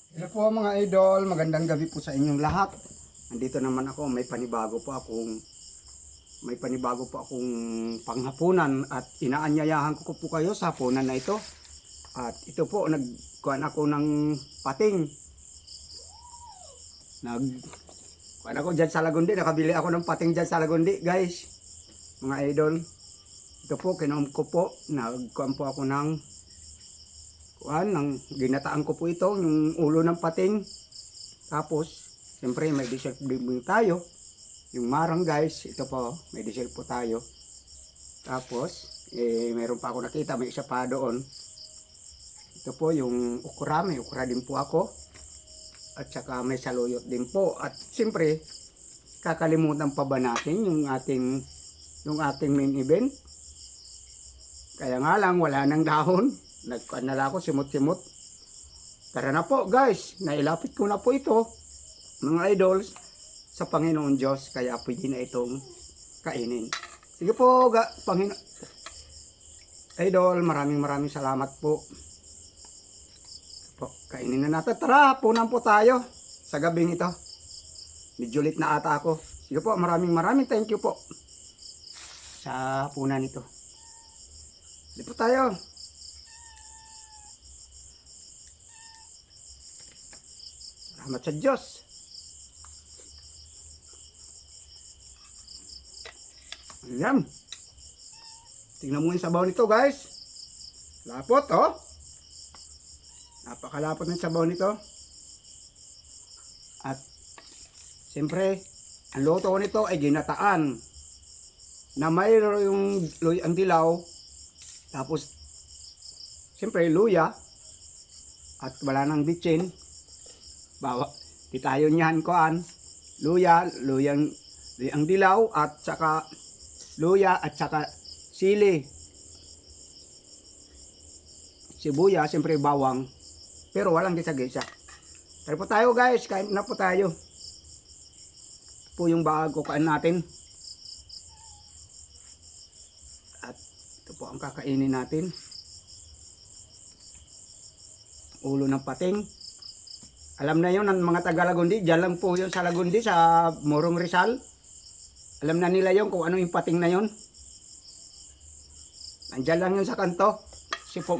Hello po mga idol, magandang gabi po sa inyong lahat. Nandito naman ako, may panibago po akong panghapunan at inaanyayahan ko po kayo sa hapunan na ito. At ito po, nagkuhan ako ng pating. Nagkuhan ako dyan sa Lagundi, nakabili ako ng pating dyan sa Lagundi, guys. Mga idol, ito po, kinom ko po, nagkuhan po ako ng ginataan ko po ito, yung ulo ng pating. Tapos, siyempre may dessert din tayo. Yung marang guys, ito po, may dessert po tayo. Tapos, meron pa ako nakita, may isa pa doon. Ito po yung ukra, may ukra din po ako. At saka may saluyot din po. At siyempre, kakalimutan pa ba natin yung ating main event? Kaya nga lang, wala nang dahon. Nagkanala ako, simot-simot. Tara na po guys, nailapit ko na po ito, mga idols, sa Panginoon Diyos. Kaya pwede na itong kainin. Sige po, idol, maraming salamat po. Kainin na natin. Tara, punan po tayo sa gabing ito. Medyo late na ata ako. Sige po, maraming thank you po sa punan ito. Sige po tayo. Salamat sa Diyos. Ayan. Tingnan mo yung sabaw nito guys. Lapot oh. Napakalapot ng sabaw nito. At siyempre, ang luto nito ay ginataan. Na mayroon yung ang dilaw. Tapos, siyempre luya. At wala nang bitsin. Di tayo niyan koan. Luyang dilaw at saka luya at saka sili. Sibuya, siyempre bawang. Pero walang gisa-gisa. Tara po tayo guys, kain na po tayo. Po yung bago kain natin. At ito po ang kakainin natin. Ulo ng pating. Alam na yun ng mga taga Lagundi, dyan lang po yun sa Lagundi, sa Morong Rizal. Alam na nila yun kung ano yung pating na yun. Nandyan lang yun sa kanto. Kasi po,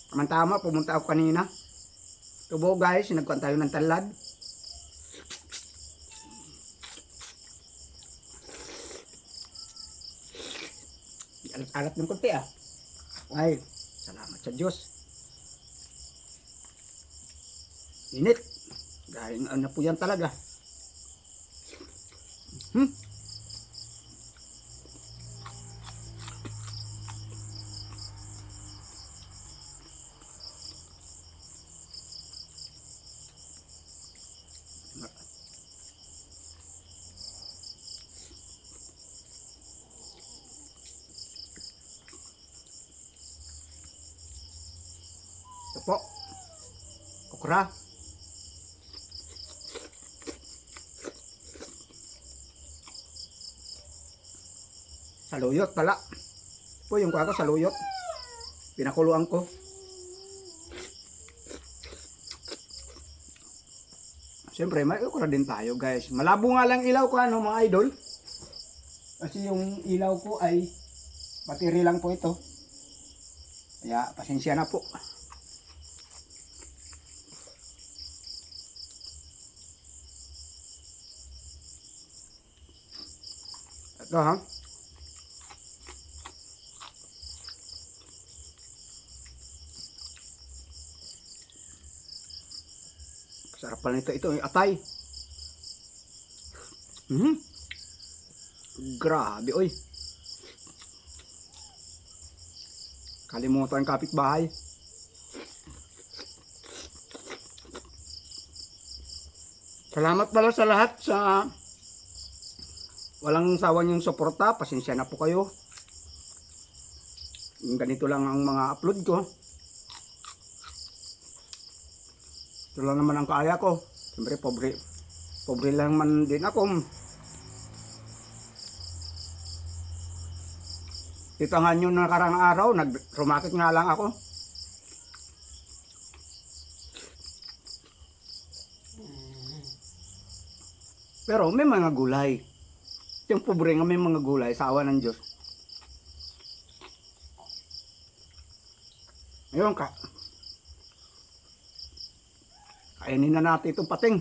tama, pumunta ako kanina. Tubo guys, nagkuhan tayo ng talad. Alat ng konti ah. Ay, salamat sa Diyos. Init. Galing ano po yan talaga. Ito po. Okra. Saluyot pala. Po yung ako saluyot. Pinakuluan ko. Siyempre may ukra din tayo guys. Malabo nga lang ilaw ko ano mga idol. Kasi yung ilaw ko ay battery lang po ito. Kaya pasensya na po. Ito ha. Sarap pala nito. Ito yung atay. Grabe oy. Kalimutan kapitbahay. Salamat pala sa lahat sa walang sawa niyong suporta. Pasensya na po kayo. Ganito lang ang mga upload ko. Ito lang naman ang kaya ko. Siyempre pobre lang man din ako. Ito nga yung nakarang araw, nag-rumakit nga lang ako. Pero may mga gulay. Yung pobre nga may mga gulay sa awa ng Diyos. Ngayon kainin na natin itong pating.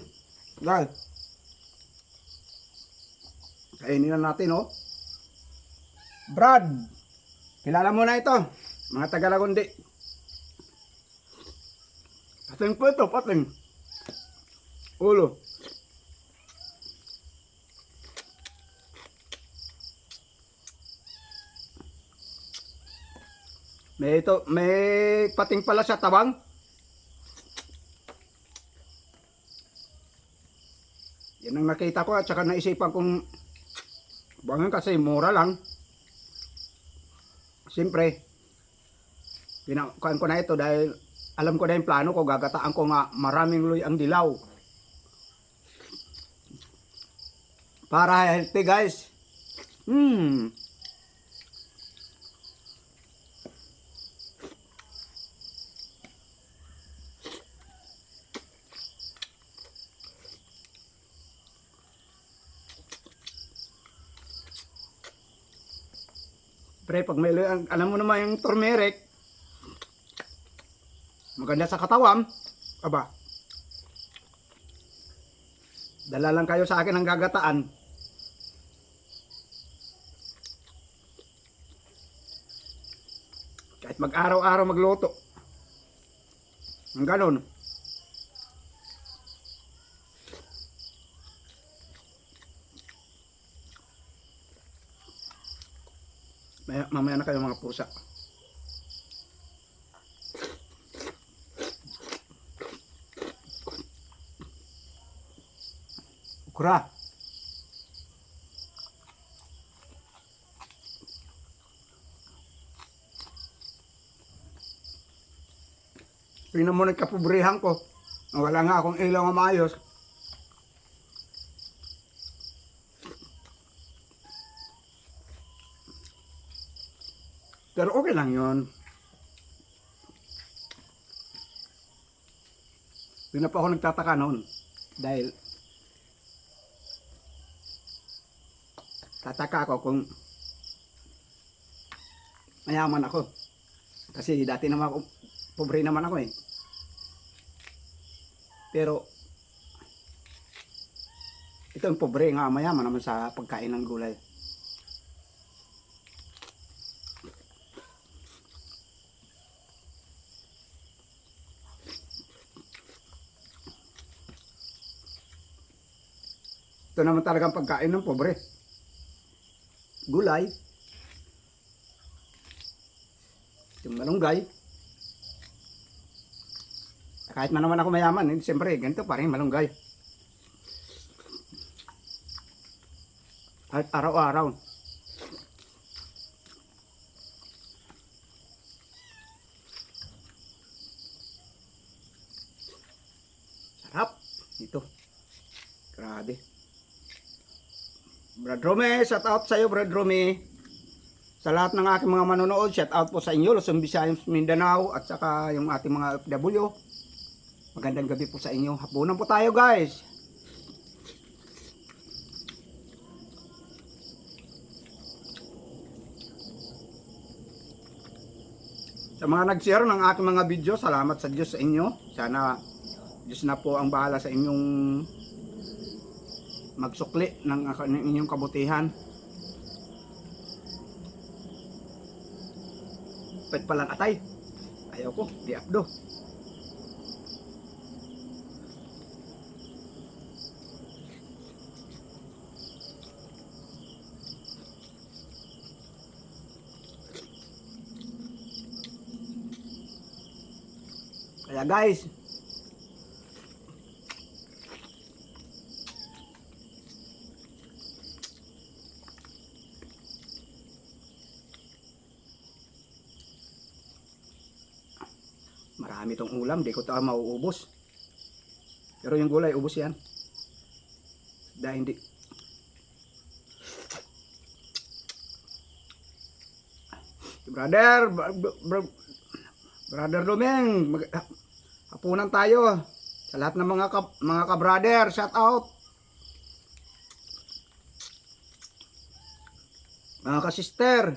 Guys. Kainin na natin, oh. Brad. Kilala mo na ito. Mga Taga-Lagundi. Pating po ito, pating. Ulo. May pating pala sa tawang. Yan ang nakita ko at saka naisipan kong bangan kasi mura lang. Siyempre, pinakuan ko na ito dahil alam ko na yung plano ko, gagataan ko nga maraming luy ang dilaw. Para healthy guys. Pre, pag may alam mo naman yung turmeric, maganda sa katawan. Aba, dala lang kayo sa akin ng gagataan. Kahit mag-araw-araw magluto. Ang ganon. Mamaya na kayo mga pusa. Ukra. Tingnan mo nagkapobrihan ko. Wala nga akong ilaw na maayos. Pero okay lang yun. Hindi na pa ako nagtataka noon. Dahil tataka ako kung mayaman ako. Kasi dati naman ako, pobre naman ako eh. Pero ito yung pobre nga, mayaman naman sa pagkain ng gulay. Ito naman talagang pagkain ng pobre. Gulay. Yung malunggay. Kahit man naman ako mayaman, eh, siyempre, ganito pa rin malunggay. Kahit araw-araw. Sarap. Ito. Grabe. Brad Rome, shout out sa iyo Brad Rome. Sa lahat ng aking mga manonood, shout out po sa inyo, Luzon, Visayas, Mindanao, at saka yung ating mga OFW. Magandang gabi po sa inyo. Hapunan po tayo guys. Sa mga nag-share ng aking mga video, salamat sa Diyos sa inyo. Sana Diyos na po ang bahala sa inyong magsukli ng inyong kabutihan. Pwede palang atay. Ayaw ko, di apdo. Kaya guys, marami tong ulam, di ko ito mauubos. Pero yung gulay, ubos yan. Dahil hindi. Brother Lumeng, hapunan tayo. Sa lahat ng mga ka-brother, shout out. Mga kasister,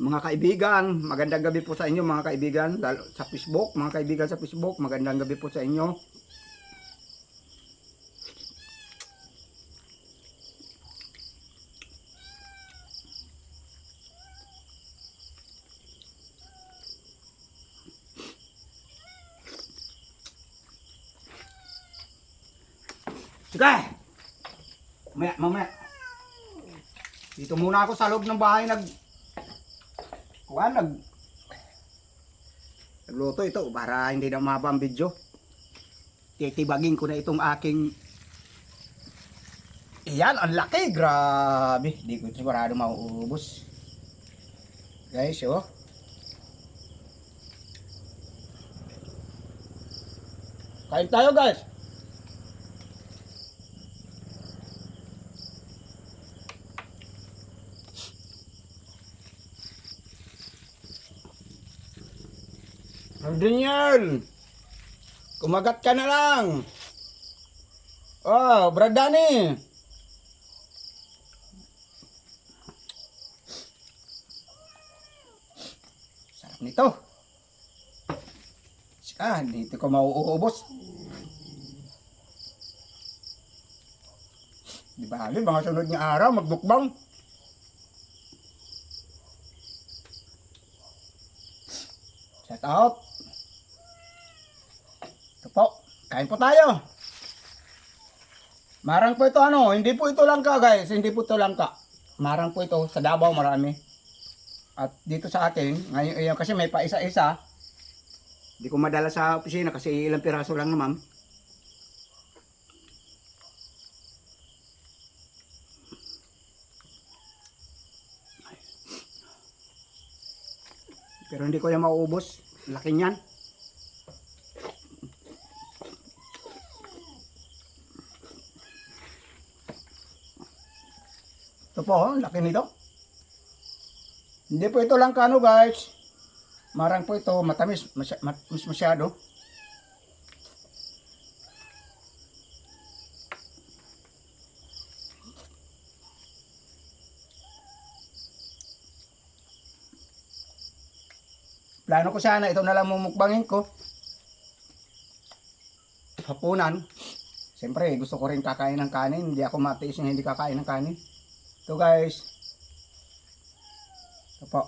mga kaibigan, magandang gabi po sa inyo mga kaibigan lalo sa Facebook, mga kaibigan sa Facebook, magandang gabi po sa inyo. Sige! Mamaya. Dito muna ako sa loob ng bahay nagluto ito para hindi na mahaba ang video. Titibagin ko na itong aking iyan, ang laki, grabe. Di ko sigurado mauubos. Guys, oh. Kain tayo, guys. Daniel, kumagat ka na lang. Oh, Brad Danny. Sarap nito. Dito ko mauubos. Di ba, mga sunod niya araw, magbukbang. Shout out. Ito po, kain po tayo. Marang po ito hindi po ito langka guys, hindi po ito langka. Marang po ito, sa Davao marami. At dito sa atin, ngayon kasi may pa isa-isa. Hindi ko madala sa opisina kasi ilang piraso lang naman. Pero hindi ko yan mauubos. Laki niyan. Ito po, laki nito. Hindi po ito lang kano guys. Marang po ito, matamis masyado. Plano ko sana ito na lang mumukbangin ko. Hapunan. Siyempre, gusto ko rin kakain ng kanin. Hindi ako matiis yung hindi kakain ng kanin. Ito guys. Ito po.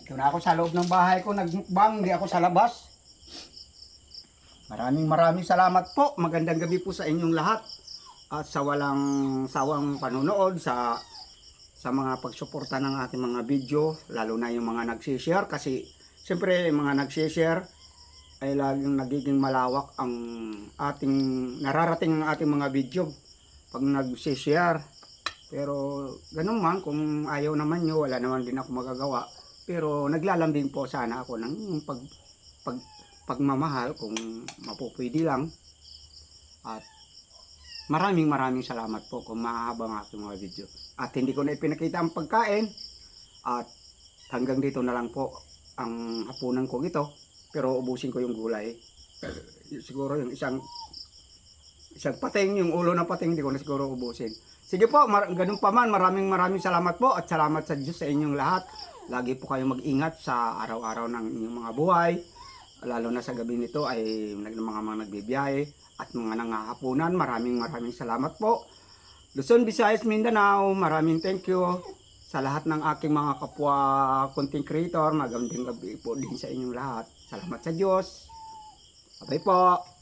Ito na ako sa loob ng bahay ko nagmukbang. Hindi ako sa labas. Maraming salamat po. Magandang gabi po sa inyong lahat. At sa walang sawang panonood sa mga pagsuporta ng ating mga video, lalo na yung mga nagsi-share kasi siyempre yung mga nagsi-share ay laging nagiging malawak ang ating nararating ang ating mga video pag nagsi-share. Pero ganun man, kung ayaw naman nyo, wala naman din ako magagawa. Pero naglalambing po sana ako ng pagmamahal kung mapupwede lang. At maraming salamat po kung mahaba ang aking mga video. At hindi ko na ipinakita ang pagkain. At hanggang dito na lang po ang hapunan ko ito. Pero ubusin ko yung gulay. Siguro yung isang pating, yung ulo ng pating, hindi ko na siguro ubusin. Sige po, ganun pa man, maraming salamat po. At salamat sa Diyos sa inyong lahat. Lagi po kayong mag-ingat sa araw-araw ng inyong mga buhay. Lalo na sa gabi nito ay mga nagbibiyahe at mga nangahapunan. Maraming salamat po. Luzon, Visayas, Mindanao, maraming thank you sa lahat ng aking mga kapwa content creator. Magandang gabi po din sa inyong lahat. Salamat sa Diyos. Bye po.